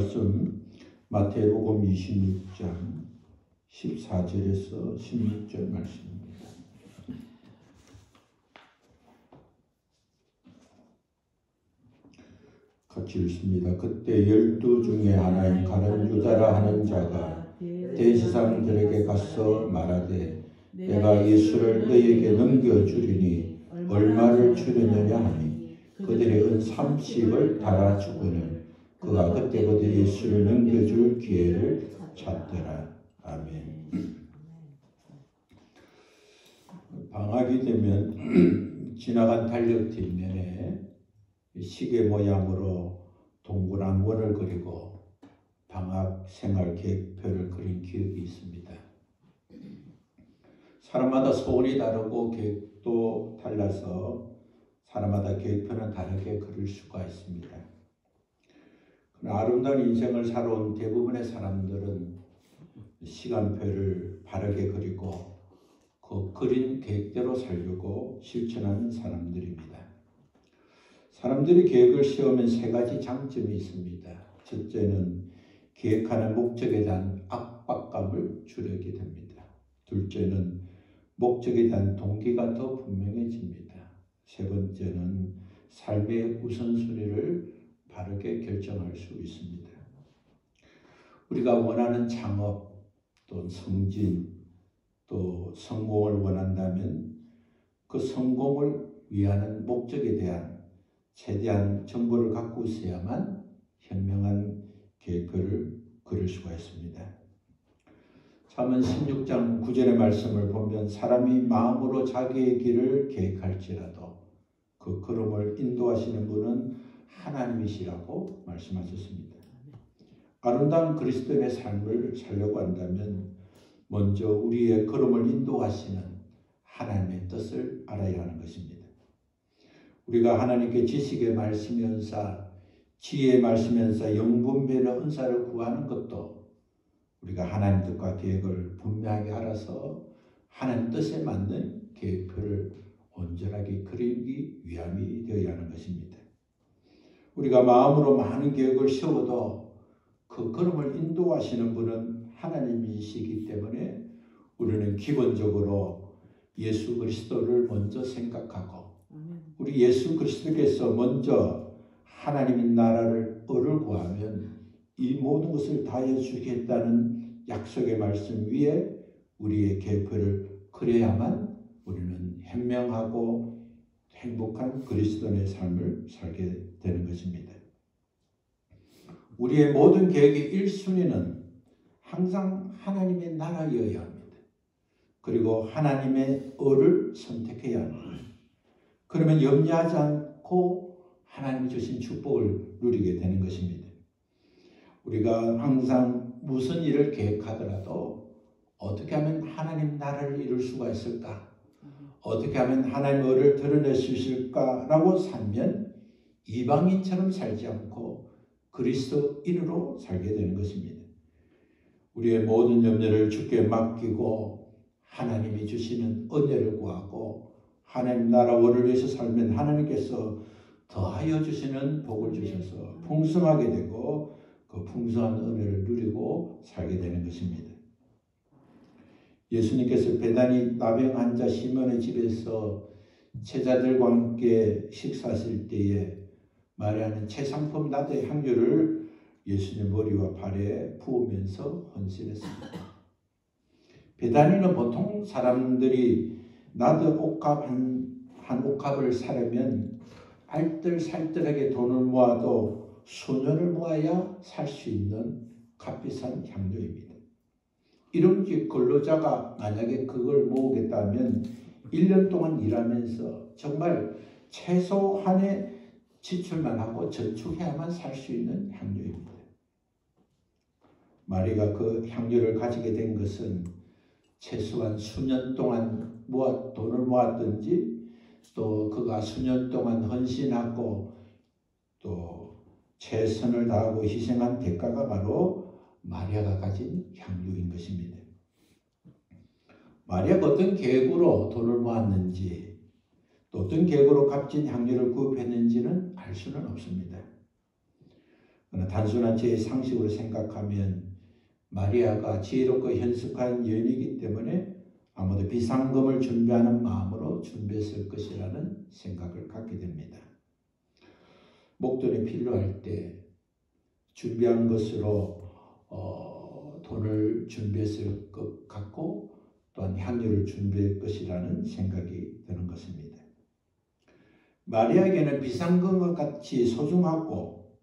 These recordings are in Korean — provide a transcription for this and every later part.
말씀 마태복음 26장 14절에서 16절 말씀입니다. 같이 읽습니다. 그때 12 중에 하나인 가룟 유다라 하는 자가 대제사장들에게 가서 말하되 내가 예수를 너희에게 넘겨주리니 얼마를 주려느냐 하니 그들이 은 30을 달아주고는 그가 그때부터 예수를 넘겨줄 기회를 찾더라. 아멘. 방학이 되면 지나간 달력 뒷면에 시계 모양으로 동그란 원을 그리고 방학 생활 계획표를 그린 기억이 있습니다. 사람마다 소원이 다르고 계획도 달라서 사람마다 계획표는 다르게 그릴 수가 있습니다. 그러나 아름다운 인생을 살아온 대부분의 사람들은 시간표를 바르게 그리고 그 그린 계획대로 살려고 실천하는 사람들입니다. 사람들이 계획을 세우면 세 가지 장점이 있습니다. 첫째는 계획하는 목적에 대한 압박감을 줄이게 됩니다. 둘째는 목적에 대한 동기가 더 분명해집니다. 세 번째는 삶의 우선순위를 바르게 결정할 수 있습니다. 우리가 원하는 창업, 또 승진, 또 성공을 원한다면 그 성공을 위하는 목적에 대한 최대한 정보를 갖고 있어야만 현명한 계획표를 그릴 수가 있습니다. 잠언 16장 9절의 말씀을 보면 사람이 마음으로 자기의 길을 계획할지라도 그 걸음을 인도하시는 분은 하나님이시라고 말씀하셨습니다. 아름다운 그리스도인의 삶을 살려고 한다면 먼저 우리의 걸음을 인도하시는 하나님의 뜻을 알아야 하는 것입니다. 우리가 하나님께 지식의 말씀의 은사, 지혜의 말씀의 은사, 영분별의 은사를 구하는 것도 우리가 하나님 뜻과 계획을 분명하게 알아서 하나님 뜻에 맞는 계획표를 온전하게 그리기 위함이 되어야 하는 것입니다. 우리가 마음으로 많은 계획을 세워도 그 걸음을 인도하시는 분은 하나님이시기 때문에 우리는 기본적으로 예수 그리스도를 먼저 생각하고 우리 예수 그리스도께서 먼저 하나님의 나라를 구하면 이 모든 것을 다해 주겠다는 약속의 말씀 위에 우리의 계획표를 그려야만 우리는 현명하고 행복한 그리스도인의 삶을 살게 되는 것입니다. 우리의 모든 계획의 1순위는 항상 하나님의 나라여야 합니다. 그리고 하나님의 의를 선택해야 합니다. 그러면 염려하지 않고 하나님이 주신 축복을 누리게 되는 것입니다. 우리가 항상 무슨 일을 계획하더라도 어떻게 하면 하나님 나라를 이룰 수가 있을까? 어떻게 하면 하나님의 의를 드러낼 수 있을까라고 살면 이방인처럼 살지 않고 그리스도인으로 살게 되는 것입니다. 우리의 모든 염려를 주께 맡기고 하나님이 주시는 은혜를 구하고 하나님 나라 원을 위해서 살면 하나님께서 더하여 주시는 복을 주셔서 풍성하게 되고 그 풍성한 은혜를 누리고 살게 되는 것입니다. 예수님께서 베다니 나병 환자 시몬의 집에서 제자들과 함께 식사하실 때에 마리아는 최상품 나드의 향유를 예수님 머리와 발에 부으면서 헌신했습니다. 베다니는 보통 사람들이 나드 옥합 한 옥합을 사려면 알뜰살뜰하게 돈을 모아도 수년을 모아야 살 수 있는 값비싼 향료입니다. 일용직 근로자가 만약에 그걸 모으겠다면 1년 동안 일하면서 정말 최소한의 지출만 하고 저축해야만 살 수 있는 향료입니다. 마리가 그 향료를 가지게 된 것은 최소한 수년 동안 돈을 모았든지 또 그가 수년 동안 헌신하고 또 최선을 다하고 희생한 대가가 바로 마리아가 가진 향유인 것입니다. 마리아가 어떤 계획으로 돈을 모았는지 또 어떤 계획으로 값진 향유를 구입했는지는 알 수는 없습니다. 그러나 단순한 제 상식으로 생각하면 마리아가 지혜롭고 현숙한 여인이기 때문에 아무도 비상금을 준비하는 마음으로 준비했을 것이라는 생각을 갖게 됩니다. 목돈이 필요할 때 준비한 것으로 돈을 준비했을 것 같고 또한 향유를 준비할 것이라는 생각이 드는 것입니다. 마리아에게는 비상금과 같이 소중하고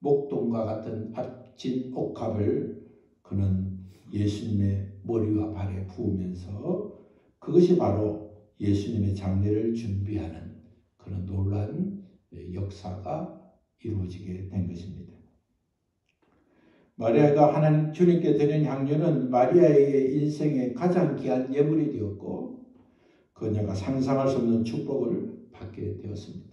목돈과 같은 앞진 옥합을 그는 예수님의 머리와 발에 부으면서 그것이 바로 예수님의 장례를 준비하는 그런 놀라운 역사가 이루어지게 된 것입니다. 마리아가 하나님 주님께 드린 향유는 마리아의 인생의 가장 귀한 예물이 되었고 그녀가 상상할 수 없는 축복을 받게 되었습니다.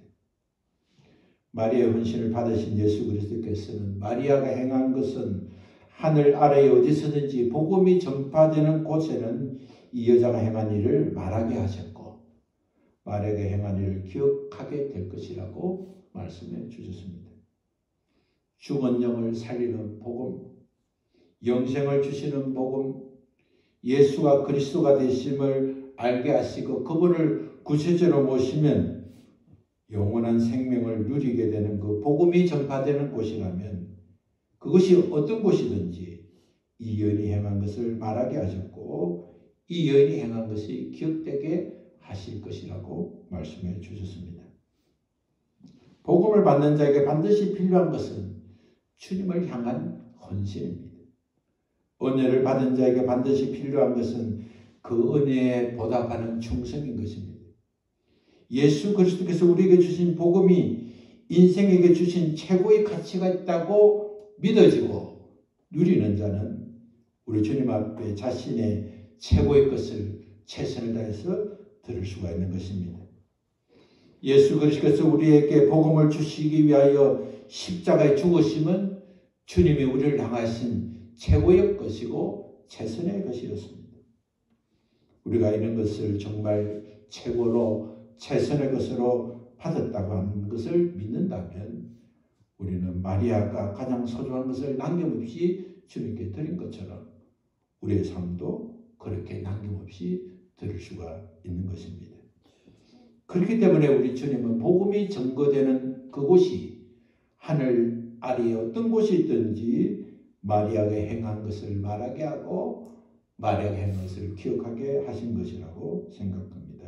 마리아의 헌신을 받으신 예수 그리스도께서는 마리아가 행한 것은 하늘 아래 어디서든지 복음이 전파되는 곳에는 이 여자가 행한 일을 말하게 하셨고 마리아가 행한 일을 기억하게 될 것이라고 말씀해 주셨습니다. 죽은 영을 살리는 복음, 영생을 주시는 복음, 예수가 그리스도가 되심을 알게 하시고 그분을 구세주로 모시면 영원한 생명을 누리게 되는 그 복음이 전파되는 곳이라면 그것이 어떤 곳이든지 이 여인이 행한 것을 말하게 하셨고 이 여인이 행한 것이 기억되게 하실 것이라고 말씀해 주셨습니다. 복음을 받는 자에게 반드시 필요한 것은 주님을 향한 헌신입니다. 은혜를 받은 자에게 반드시 필요한 것은 그 은혜에 보답하는 충성인 것입니다. 예수 그리스도께서 우리에게 주신 복음이 인생에게 주신 최고의 가치가 있다고 믿어지고 누리는 자는 우리 주님 앞에 자신의 최고의 것을 최선을 다해서 들을 수가 있는 것입니다. 예수 그리스도께서 우리에게 복음을 주시기 위하여 십자가에 죽으심은 주님이 우리를 향하신 최고의 것이고 최선의 것이었습니다. 우리가 이런 것을 정말 최고로 최선의 것으로 받았다고 하는 것을 믿는다면 우리는 마리아가 가장 소중한 것을 남김없이 주님께 드린 것처럼 우리의 삶도 그렇게 남김없이 드릴 수가 있는 것입니다. 그렇기 때문에 우리 주님은 복음이 전거되는 그곳이 하늘 아래에 어떤 곳이 있든지 마리아가 행한 것을 말하게 하고 마리아가 행한 것을 기억하게 하신 것이라고 생각합니다.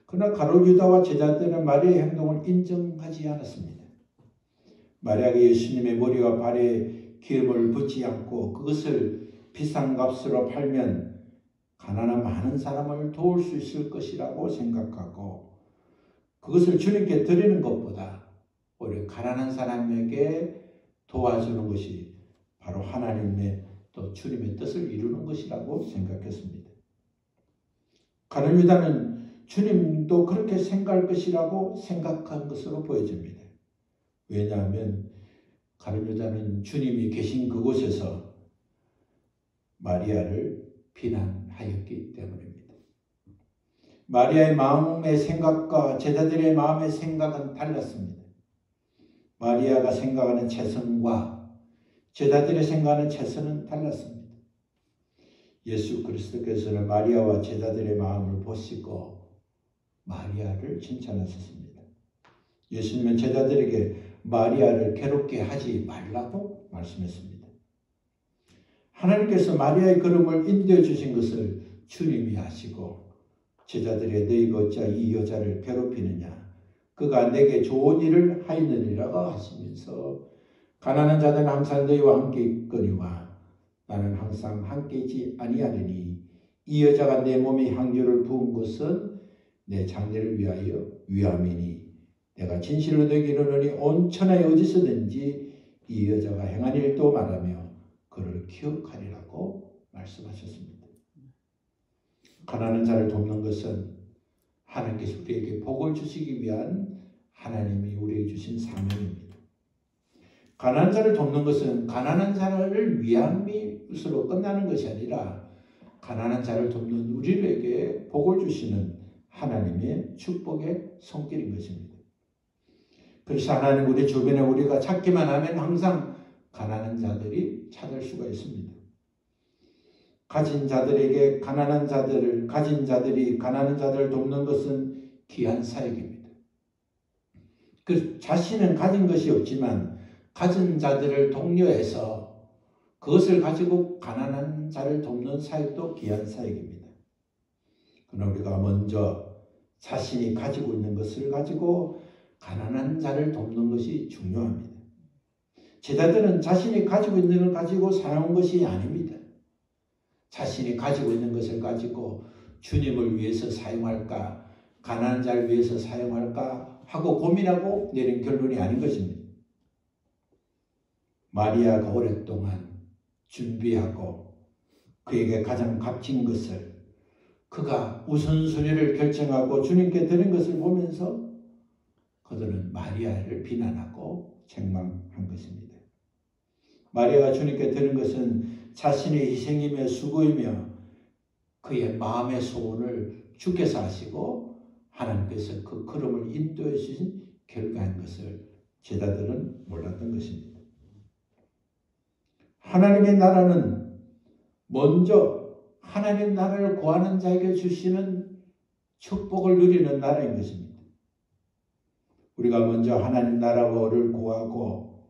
그러나 가룟 유다와 제자들은 마리아의 행동을 인정하지 않았습니다. 마리아가 예수님의 머리와 발에 기름을 붓지 않고 그것을 비싼 값으로 팔면 가난한 많은 사람을 도울 수 있을 것이라고 생각하고 그것을 주님께 드리는 것보다 오히려 가난한 사람에게 도와주는 것이 바로 하나님의 또 주님의 뜻을 이루는 것이라고 생각했습니다. 가룟 유다는 주님도 그렇게 생각할 것이라고 생각한 것으로 보여집니다. 왜냐하면 가룟 유다는 주님이 계신 그곳에서 마리아를 비난하였기 때문입니다. 마리아의 마음의 생각과 제자들의 마음의 생각은 달랐습니다. 마리아가 생각하는 최선과 제자들의 생각하는 최선은 달랐습니다. 예수 그리스도께서는 마리아와 제자들의 마음을 보시고 마리아를 칭찬하셨습니다. 예수님은 제자들에게 마리아를 괴롭게 하지 말라고 말씀했습니다. 하나님께서 마리아의 걸음을 인도해 주신 것을 주님이 아시고 제자들의 너희가 어찌 이 여자를 괴롭히느냐 그가 내게 좋은 일을 하였느니라고 하시면서 가난한 자들은 항상 너희와 함께 있거니와 나는 항상 함께 있지 아니하리니 이 여자가 내 몸에 향유를 부은 것은 내 장례를 위하여 위함이니 내가 진실로 너희에게 이르노니 온 천하에 어디서든지 이 여자가 행한 일도 말하며 그를 기억하리라고 말씀하셨습니다. 가난한 자를 돕는 것은 하나님께서 우리에게 복을 주시기 위한 하나님이 우리에게 주신 사명입니다. 가난한 자를 돕는 것은 가난한 자를 위한 것으로 끝나는 것이 아니라 가난한 자를 돕는 우리에게 복을 주시는 하나님의 축복의 손길인 것입니다. 그래서 하나님 우리 주변에 우리가 찾기만 하면 항상 가난한 자들이 찾을 수가 있습니다. 가진 자들에게 가난한 자들을, 가진 자들이 가난한 자들을 돕는 것은 귀한 사역입니다. 그 자신은 가진 것이 없지만 가진 자들을 독려해서 그것을 가지고 가난한 자를 돕는 사역도 귀한 사역입니다. 그러나 우리가 먼저 자신이 가지고 있는 것을 가지고 가난한 자를 돕는 것이 중요합니다. 제자들은 자신이 가지고 있는 걸 가지고 사용한 것이 아닙니다. 자신이 가지고 있는 것을 가지고 주님을 위해서 사용할까, 가난한 자를 위해서 사용할까 하고 고민하고 내린 결론이 아닌 것입니다. 마리아가 오랫동안 준비하고 그에게 가장 값진 것을 그가 우선순위를 결정하고 주님께 드린 것을 보면서 그들은 마리아를 비난하고 책망한 것입니다. 마리아가 주님께 드린 것은 자신의 희생이며 수고이며 그의 마음의 소원을 주께서 하시고 하나님께서 그 걸음을 인도해 주신 결과인 것을 제자들은 몰랐던 것입니다. 하나님의 나라는 먼저 하나님 나라를 구하는 자에게 주시는 축복을 누리는 나라인 것입니다. 우리가 먼저 하나님 나라를 구하고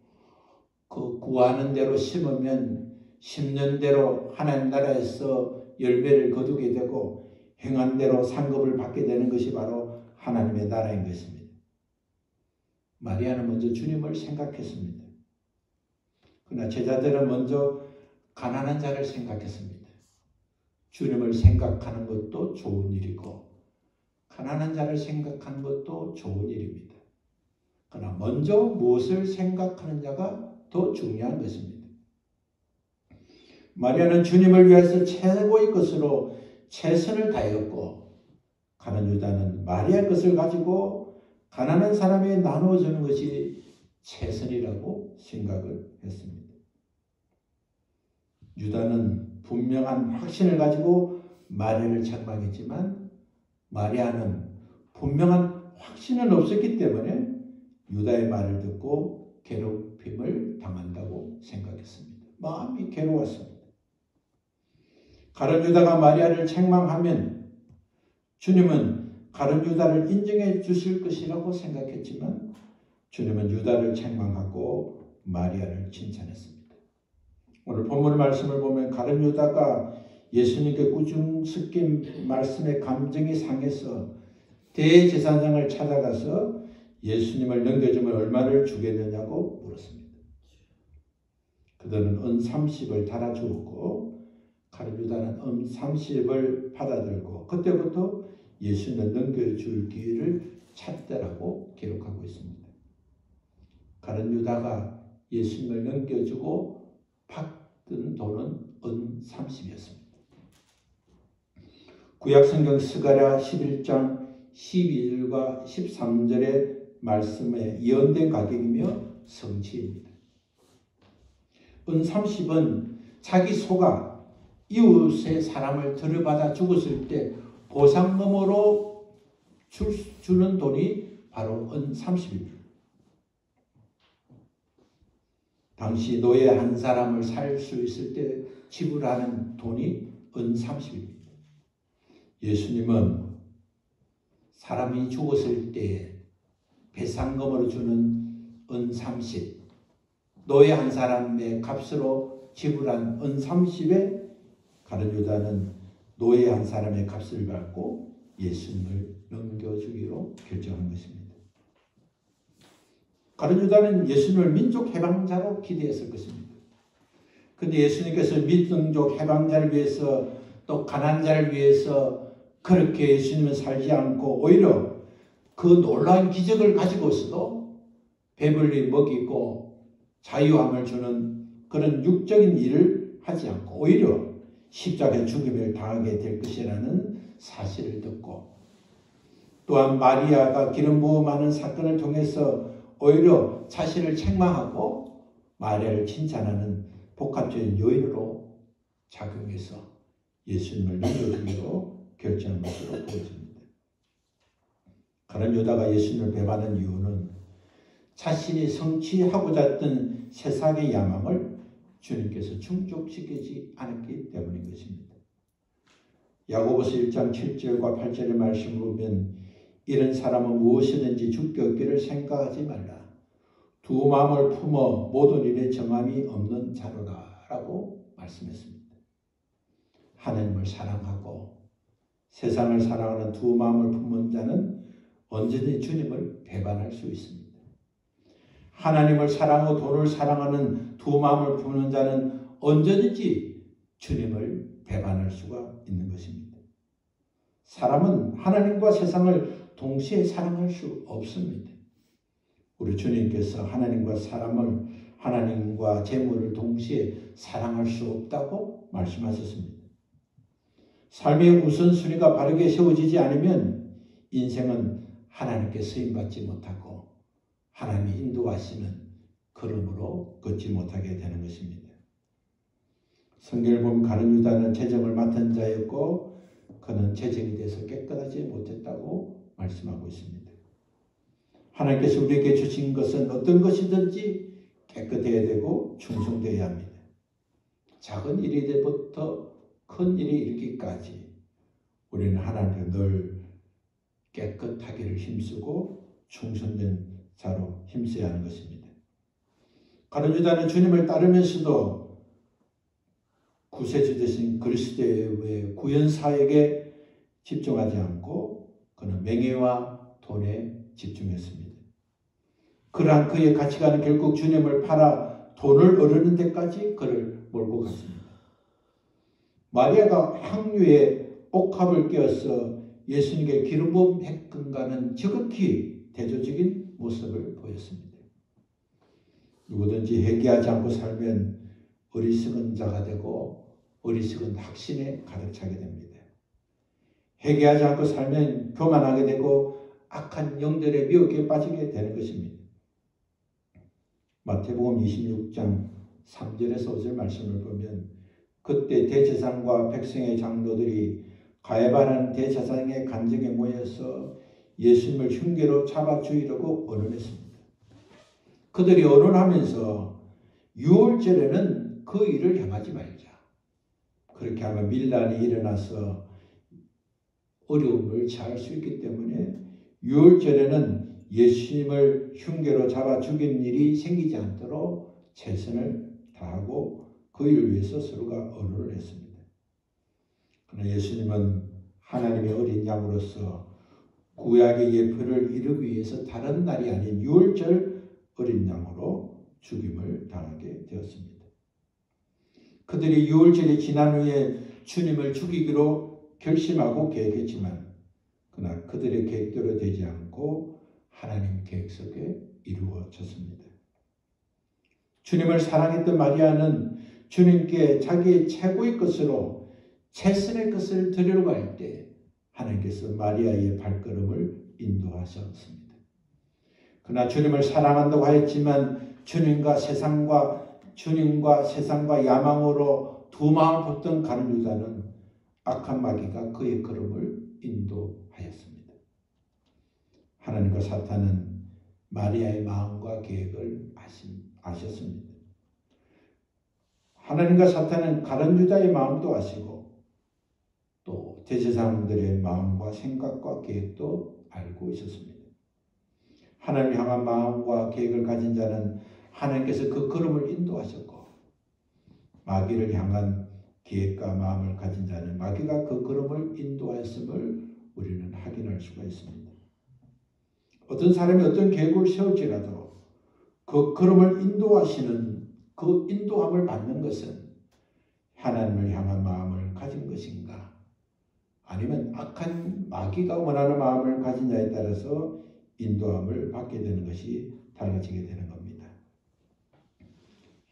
그 구하는 대로 심으면 심는 대로 하나님 나라에서 열매를 거두게 되고 행한 대로 상급을 받게 되는 것이 바로 하나님의 나라인 것입니다. 마리아는 먼저 주님을 생각했습니다. 그러나 제자들은 먼저 가난한 자를 생각했습니다. 주님을 생각하는 것도 좋은 일이고 가난한 자를 생각하는 것도 좋은 일입니다. 그러나 먼저 무엇을 생각하느냐가 더 중요한 것입니다. 마리아는 주님을 위해서 최고의 것으로 최선을 다했고 가난 유다는 마리아의 것을 가지고 가난한 사람에게 나누어주는 것이 최선이라고 생각을 했습니다. 유다는 분명한 확신을 가지고 마리아를 책망했지만 마리아는 분명한 확신은 없었기 때문에 유다의 말을 듣고 괴롭힘을 당한다고 생각했습니다. 마음이 괴로웠습니다. 가룟 유다가 마리아를 책망하면 주님은 가룟 유다를 인정해 주실 것이라고 생각했지만 주님은 유다를 책망하고 마리아를 칭찬했습니다. 오늘 본문 말씀을 보면 가룟 유다가 예수님께 꾸중 섞인 말씀에 감정이 상해서 대제사장을 찾아가서 예수님을 넘겨주면 얼마를 주겠느냐고 물었습니다. 그들은 은 30을 달아주었고 가룟 유다는 은 30을 받아들고 그때부터 예수님을 넘겨줄 기회를 찾더라고 기록하고 있습니다. 가룟 유다가 예수님을 넘겨주고 받은 돈은 은 30이었습니다. 구약성경 스가랴 11장 12절과 13절의 말씀에 예언된 가격이며 성취입니다. 은 30은 자기 소가 이웃의 사람을 들여받아 죽었을 때 보상금으로 주는 돈이 바로 은 30입니다. 당시 노예 한 사람을 살 수 있을 때 지불하는 돈이 은 30입니다. 예수님은 사람이 죽었을 때 배상금으로 주는 은 30, 노예 한 사람의 값으로 지불한 은 30에 가룟 유다는 노예 한 사람의 값을 받고 예수님을 넘겨주기로 결정한 것입니다. 가룟 유다는 예수님을 민족 해방자로 기대했을 것입니다. 그런데 예수님께서 민족 해방자를 위해서 또 가난한 자를 위해서 그렇게 예수님은 살지 않고 오히려 그 놀라운 기적을 가지고서도 배불리 먹이고 자유함을 주는 그런 육적인 일을 하지 않고 오히려 십자가의 죽임을 당하게 될 것이라는 사실을 듣고 또한 마리아가 기름 부음하는 사건을 통해서 오히려 자신을 책망하고 마리아를 칭찬하는 복합적인 요인으로 작용해서 예수님을 넘겨주기로 결정한 것으로 보여집니다. 가룟 유다가 예수님을 배반한 이유는 자신이 성취하고자 했던 세상의 야망을 주님께서 충족시키지 않았기 때문인 것입니다. 야고보서 1장 7절과 8절의 말씀을 보면 이런 사람은 무엇이든지 주께 얻기를 생각하지 말라. 두 마음을 품어 모든 일에 정함이 없는 자로라 라고 말씀했습니다. 하나님을 사랑하고 세상을 사랑하는 두 마음을 품은 자는 언제든지 주님을 배반할 수 있습니다. 하나님을 사랑하고 돈을 사랑하는 두 마음을 품는 자는 언제든지 주님을 배반할 수가 있는 것입니다. 사람은 하나님과 세상을 동시에 사랑할 수 없습니다. 우리 주님께서 하나님과 사람을, 하나님과 재물을 동시에 사랑할 수 없다고 말씀하셨습니다. 삶의 우선순위가 바르게 세워지지 않으면 인생은 하나님께 쓰임받지 못하고 하나님이 인도하시는 걸음으로 걷지 못하게 되는 것입니다. 성경을 보면 가룟 유다는 재정을 맡은 자였고 그는 재정에 대해서 깨끗하지 못했다고 말씀하고 있습니다. 하나님께서 우리에게 주신 것은 어떤 것이든지 깨끗해야 되고 충성되어야 합니다. 작은 일이부터 큰 일이 이르기까지 우리는 하나님께 늘 깨끗하기를 힘쓰고 충성된 자로 힘써야 하는 것입니다. 가룟 유다는 주님을 따르면서도 구세주 되신 그리스도의 구원사역에 집중하지 않고 그는 명예와 돈에 집중했습니다. 그러한 그의 가치관은 결국 주님을 팔아 돈을 얻는 데까지 그를 몰고 갔습니다. 마리아가 향유에 옥합을 끼워서 예수님께 기름 부음 했건가는 지극히 대조적인 모습을 보였습니다. 누구든지 회개하지 않고 살면 어리석은 자가 되고 어리석은 확신에 가득 차게 됩니다. 회개하지 않고 살면 교만하게 되고 악한 영들의 미혹에 빠지게 되는 것입니다. 마태복음 26장 3절에서 5절 말씀을 보면 그때 대제사장과 백성의 장로들이 가야바라는 대제사장의 간정에 모여서 예수님을 흉계로 잡아 죽이려고 언론했습니다. 그들이 언론하면서 유월절에는 그 일을 행하지 말자. 그렇게 하면 밀란이 일어나서 어려움을 처할 수 있기 때문에 유월절에는 예수님을 흉계로 잡아 죽인 일이 생기지 않도록 최선을 다하고 그 일을 위해서 서로가 언론을 했습니다. 그러나 예수님은 하나님의 어린 양으로서 구약의 예표를 이루기 위해서 다른 날이 아닌 유월절 어린 양으로 죽임을 당하게 되었습니다. 그들이 유월절이 지난 후에 주님을 죽이기로 결심하고 계획했지만 그러나 그들의 계획대로 되지 않고 하나님 계획 속에 이루어졌습니다. 주님을 사랑했던 마리아는 주님께 자기의 최고의 것으로 최선의 것을 드리려고 할 때 하나님께서 마리아의 발걸음을 인도하셨습니다. 그러나 주님을 사랑한다고 하였지만 주님과 세상과 야망으로 두 마음을 붙던 가룟 유다는 악한 마귀가 그의 걸음을 인도하였습니다. 하나님과 사탄은 마리아의 마음과 계획을 아셨습니다. 하나님과 사탄은 가룟 유다의 마음도 아시고 또 대제사장들의 마음과 생각과 계획도 알고 있었습니다. 하나님을 향한 마음과 계획을 가진 자는 하나님께서 그 걸음을 인도하셨고 마귀를 향한 계획과 마음을 가진 자는 마귀가 그 걸음을 인도하였음을 우리는 확인할 수가 있습니다. 어떤 사람이 어떤 계획을 세울지라도 그 걸음을 인도하시는 그 인도함을 받는 것은 하나님을 향한 마음을 가진 것인가 아니면 악한 마귀가 원하는 마음을 가진 자에 따라서 인도함을 받게 되는 것이 달라지게 되는 겁니다.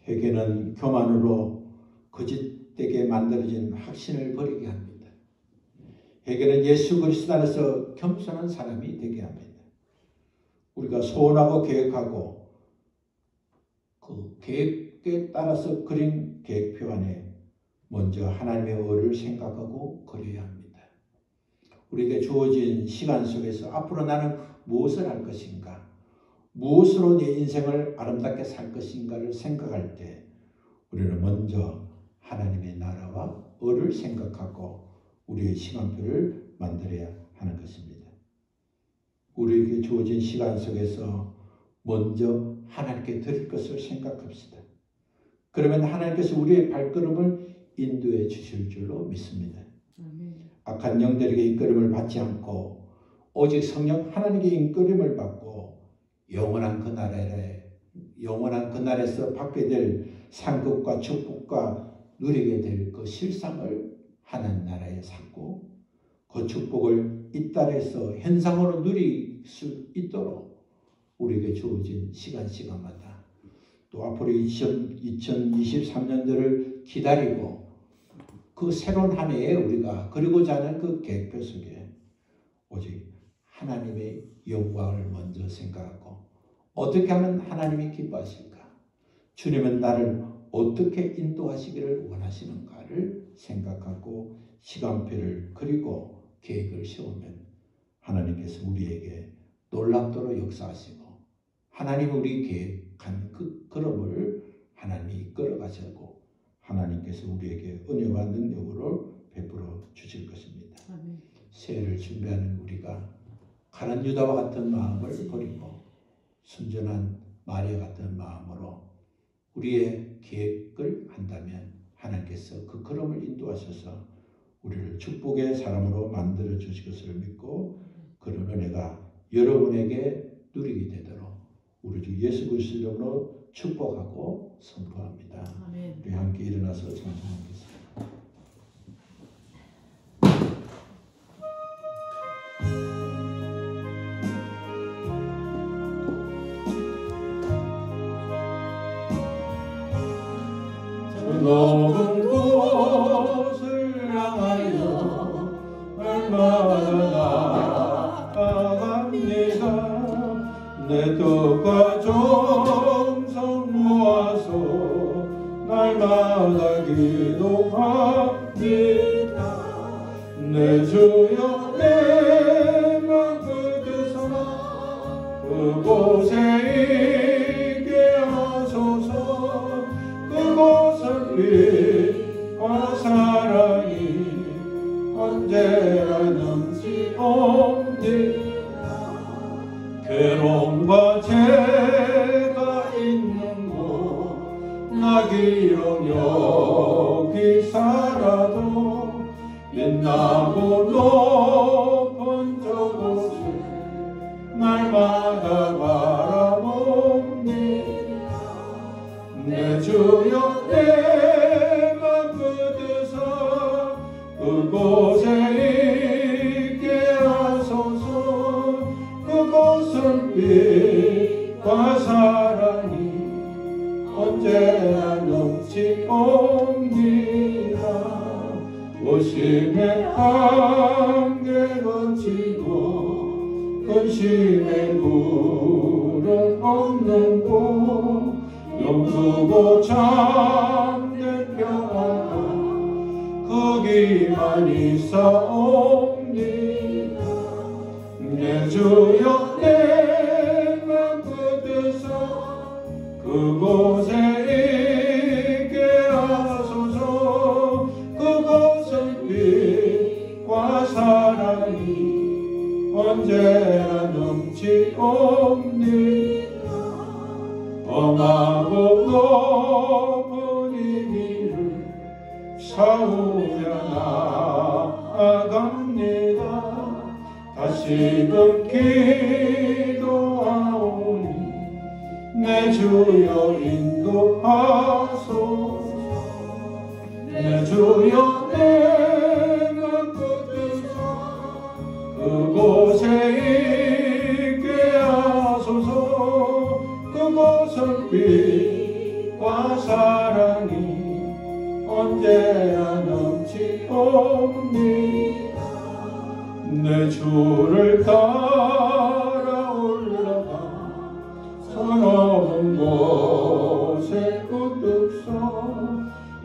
회개는 교만으로 거짓되게 만들어진 확신을 버리게 합니다. 회개는 예수 그리스도 안에서 겸손한 사람이 되게 합니다. 우리가 소원하고 계획하고 그 계획에 따라서 그린 계획표 안에 먼저 하나님의 의를 생각하고 그려야 합니다. 우리에게 주어진 시간 속에서 앞으로 나는 무엇을 할 것인가? 무엇으로 내 인생을 아름답게 살 것인가를 생각할 때 우리는 먼저 하나님의 나라와 의를 생각하고 우리의 시간표를 만들어야 하는 것입니다. 우리에게 주어진 시간 속에서 먼저 하나님께 드릴 것을 생각합시다. 그러면 하나님께서 우리의 발걸음을 인도해 주실 줄로 믿습니다. 악한 영들에게 이끌림을 받지 않고 오직 성령 하나님께 이끌림을 받고 영원한 그날에서 받게 될 상급과 축복과 누리게 될 그 실상을 하나님 나라에 삼고 그 축복을 이 땅에서 현상으로 누릴 수 있도록 우리에게 주어진 시간마다 또 앞으로 2023년도를 기다리고 그 새로운 한 해에 우리가 그리고자 하는 그 계획표 속에 오직 하나님의 영광을 먼저 생각하고 어떻게 하면 하나님이 기뻐하실까? 주님은 나를 어떻게 인도하시기를 원하시는가를 생각하고 시간표를 그리고 계획을 세우면 하나님께서 우리에게 놀랍도록 역사하시고 하나님은 우리 계획한 그 걸음을 하나님이 이끌어 가시고 하나님께서 우리에게 은혜와 능력으로 베풀어 주실 것입니다. 새해를 준비하는 우리가 가룟 유다와 같은 마음을 버리고 순전한 마리아 같은 마음으로 우리의 계획을 한다면 하나님께서 그 걸음을 인도하셔서 우리를 축복의 사람으로 만들어 주실 것을 믿고 그런 은혜가 여러분에게 누리게 되도록 우리 주 예수 그리스도 이름으로 축복하고 선포합니다. 아멘. 우리 함께 일어나서 찬송하겠습니다. 넓은 곳을 향하여 날마다 나아갑니다. 내 뜻과 정성 모아서 날마다 기도합니다. 내 주여 내 맘 끝에서 그곳에 있게 하소서. 그곳은 빛과 사랑이 언제나 넘치옵니다. 괴로움과 죄가 있는 곳 나 기록 여기 살아도 빛나고 높은 저곳을 날마다 바라봅니다. 내 주여 내 맘 끝에서 그곳에 있게 하소서. 그곳은 빛과 사랑이 언제나 넘치옵니다. 오심의 안개 거치고 근심의 물은 없는 곳 영구고 참된 평화가 거기만 있사옵니다. 내 주여 내 맘 끝에서 그곳에 있게 하소서. 그곳은 빛과 사랑이 언제나 넘치옵니다. 험하고 높은 이 길을 사우며 나아갑니다. 다시금 기도하오니 내 주여 인도하소서. 내 주여 내 맘 끝에서 그곳에 있게 하소서. 그곳은 빛과 사랑이 언제나 넘치옵니다. 내 주를 따라 올라가 서러운 곳에 끝없어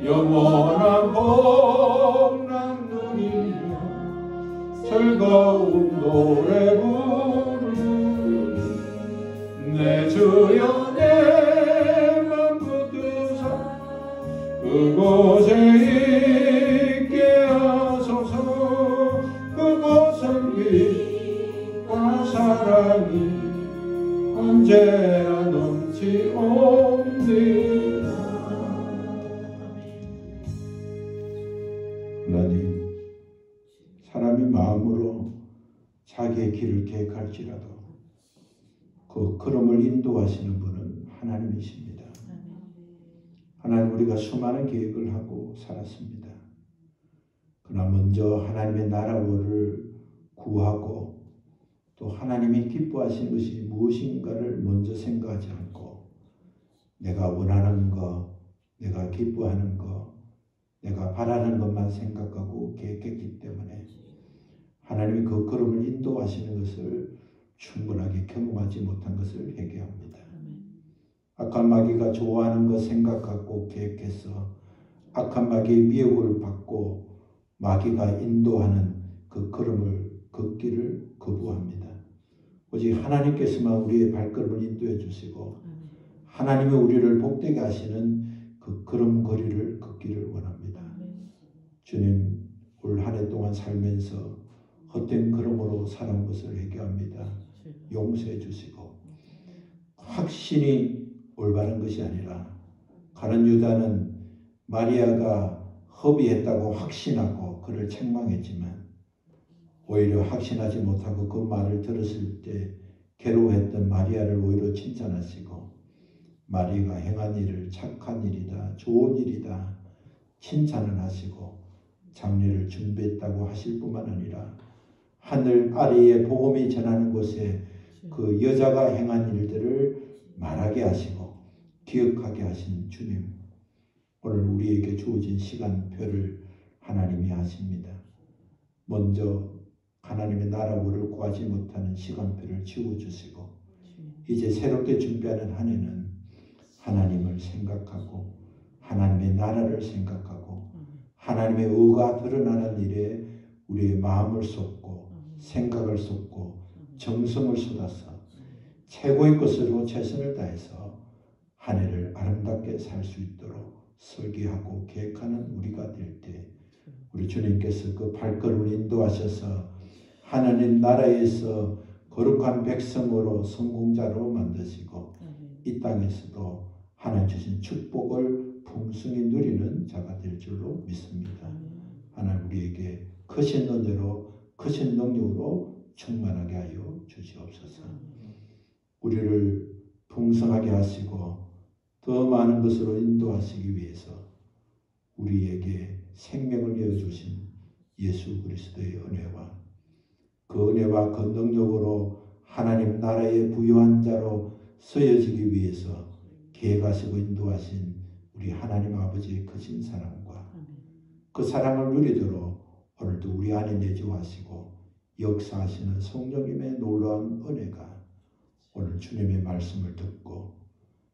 영원한 복락 누리며 즐거운 노래 부르니 내 그곳에 있게 하소서. 그곳은 빛과 사랑이 언제나 넘치옵니다. 하나님, 사람이 마음으로 자기의 길을 계획할지라도 그 걸음을 인도하시는 분은 하나님이십니다. 하나님, 우리가 수많은 계획을 하고 살았습니다. 그러나 먼저 하나님의 나라를 구하고 또 하나님이 기뻐하시는 것이 무엇인가를 먼저 생각하지 않고 내가 원하는 것, 내가 기뻐하는 것, 내가 바라는 것만 생각하고 계획했기 때문에 하나님이 그 걸음을 인도하시는 것을 충분하게 경험하지 못한 것을 회개합니다. 악한 마귀가 좋아하는 것 생각하고 계획해서 악한 마귀의 미혹을 받고 마귀가 인도하는 그 걸음을 걷기를 거부합니다. 오직 하나님께서만 우리의 발걸음을 인도해 주시고 하나님이 우리를 복되게 하시는 그 걸음걸이를 걷기를 원합니다. 주님, 올 한 해 동안 살면서 헛된 걸음으로 살아온 것을 회개합니다. 용서해 주시고 확신이 올바른 것이 아니라 가룟 유다는 마리아가 허비했다고 확신하고 그를 책망했지만 오히려 확신하지 못하고 그 말을 들었을 때 괴로워했던 마리아를 오히려 칭찬하시고 마리아가 행한 일을 착한 일이다, 좋은 일이다 칭찬을 하시고 장례를 준비했다고 하실 뿐만 아니라 하늘 아래에 복음이 전하는 곳에 그 여자가 행한 일들을 말하게 하시고 기억하게 하신 주님, 오늘 우리에게 주어진 시간표를 하나님이 하십니다. 먼저 하나님의 나라를 구하지 못하는 시간표를 지워주시고 이제 새롭게 준비하는 한 해는 하나님을 생각하고 하나님의 나라를 생각하고 하나님의 의가 드러나는 일에 우리의 마음을 쏟고 생각을 쏟고 정성을 쏟아서 최고의 것으로 최선을 다해서 한 해를 아름답게 살 수 있도록 설계하고 계획하는 우리가 될 때 우리 주님께서 그 발걸음을 인도하셔서 하나님 나라에서 거룩한 백성으로 성공자로 만드시고 이 땅에서도 하나님 주신 축복을 풍성히 누리는 자가 될 줄로 믿습니다. 하나님 우리에게 크신 은혜로 크신 능력으로 충만하게 하여 주시옵소서. 우리를 풍성하게 하시고 더 많은 것으로 인도하시기 위해서 우리에게 생명을 내어주신 예수 그리스도의 은혜와 그 은혜와 그 능력으로 하나님 나라의 부유한 자로 쓰여지기 위해서 계획하시고 인도하신 우리 하나님 아버지의 크신 사랑과 그 사랑을 누리도록 오늘도 우리 안에 내주하시고 역사하시는 성령님의 놀라운 은혜가 오늘 주님의 말씀을 듣고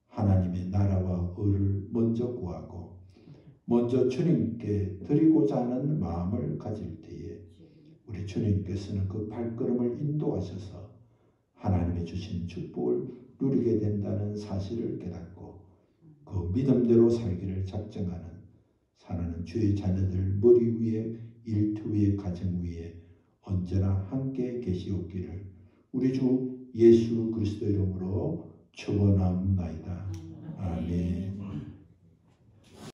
하나님의 나라와 의를 먼저 구하고 먼저 주님께 드리고자 하는 마음을 가질 때에 우리 주님께서는 그 발걸음을 인도하셔서 하나님의 주신 축복을 누리게 된다는 사실을 깨닫고 그 믿음대로 살기를 작정하는 사랑하는 주의 자녀들 머리 위에 일터 위에 가정 위에 언제나 함께 계시옵기를 우리 주 예수 그리스도 이름으로 축원합니다. 아멘.